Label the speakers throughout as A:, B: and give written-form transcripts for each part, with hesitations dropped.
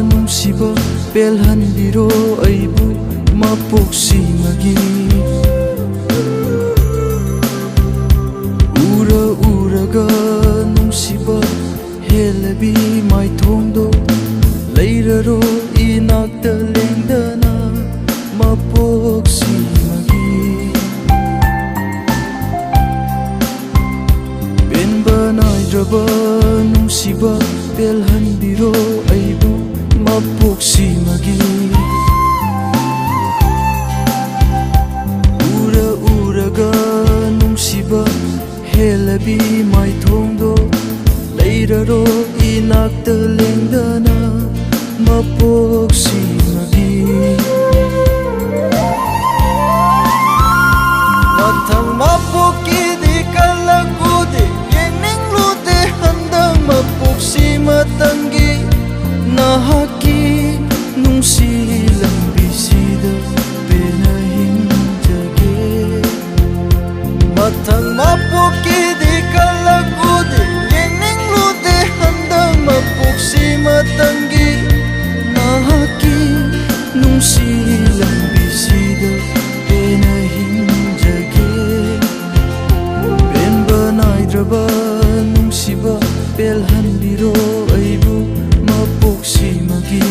A: nungsiba belhanbiro aibu mapoksingagi uraga nungsiba helabi maithongdo leiraro inakta lengdana mapoksingagi benba naidraba nungsiba belhanbiro aibu mapoksingagi uraga nungsiba helabi maithongdo leiraro inakta lengdana mapoksingagi mathang mapokidi kalagude yeninglude handang mapoksi matangi nahaki nungsi lambisida penahinjage mathang mapokidi kalagude yeninglude handang mapoksi matangi nahaki nungsi lambisida penahinjage benba naidraba nungsiba belhanbiro aibu mapoksingagi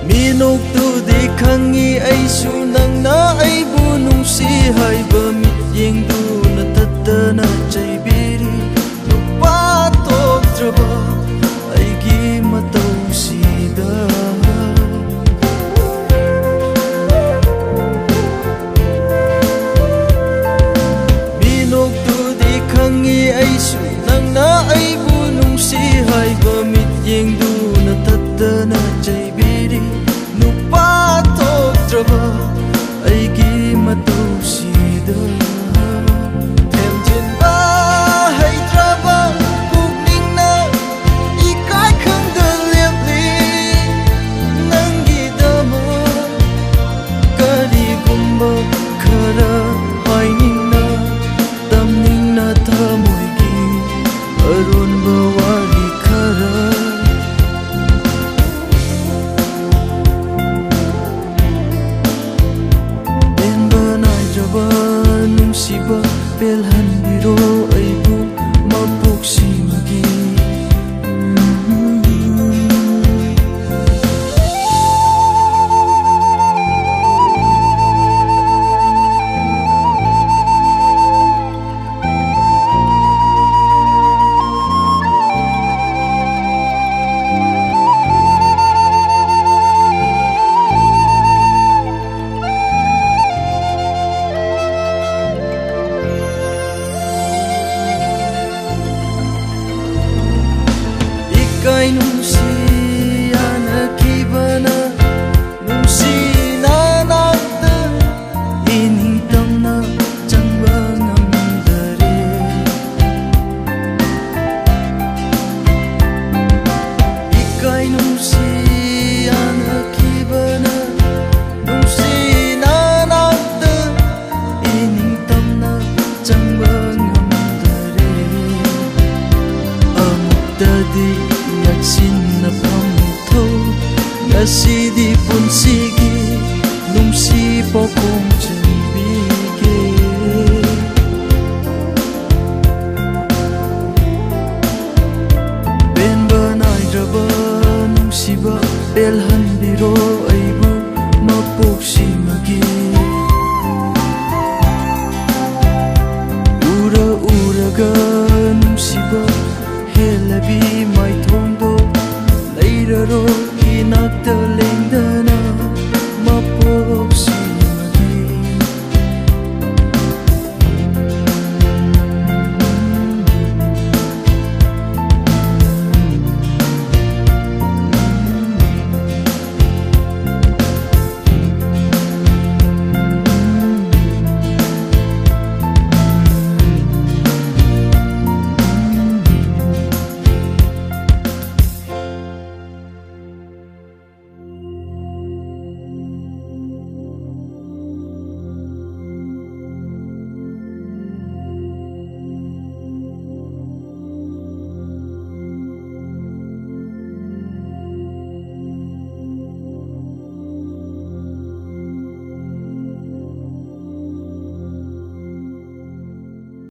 A: minoktude khangi aisu nangna aibu nungsi haiba mityengduna tattana chaibiri nupa toktraba aigi matausidha minoktude khangi aisu nangna aibu nungsi haiba mityengduna tattana chaibiri nupa toktraba aigi matausidha themjinba haitraba pukningna ikai khangda lepli nangidama karigumba khara hainingna tamningna thamoigi aronba wari khara ꯇꯗꯤ ꯅꯛꯁꯤꯟꯅꯐꯝ ꯊꯧ ꯉꯁꯤꯗꯤ ꯄꯨꯟꯁꯤꯒꯤ ꯅꯨꯡꯁꯤꯕ ꯈꯣꯡꯖꯟꯕꯤꯒꯦ ꯄꯦꯟꯕ ꯅꯥꯏꯗ꯭ꯔꯕ ꯅꯨꯡꯁꯤꯕ ꯄꯦꯜꯍꯟꯕꯤꯔꯣ ꯑꯩꯕꯨ ꯃꯄꯣꯛꯁꯤꯃꯒꯤ ꯎꯔ ꯎꯔꯒ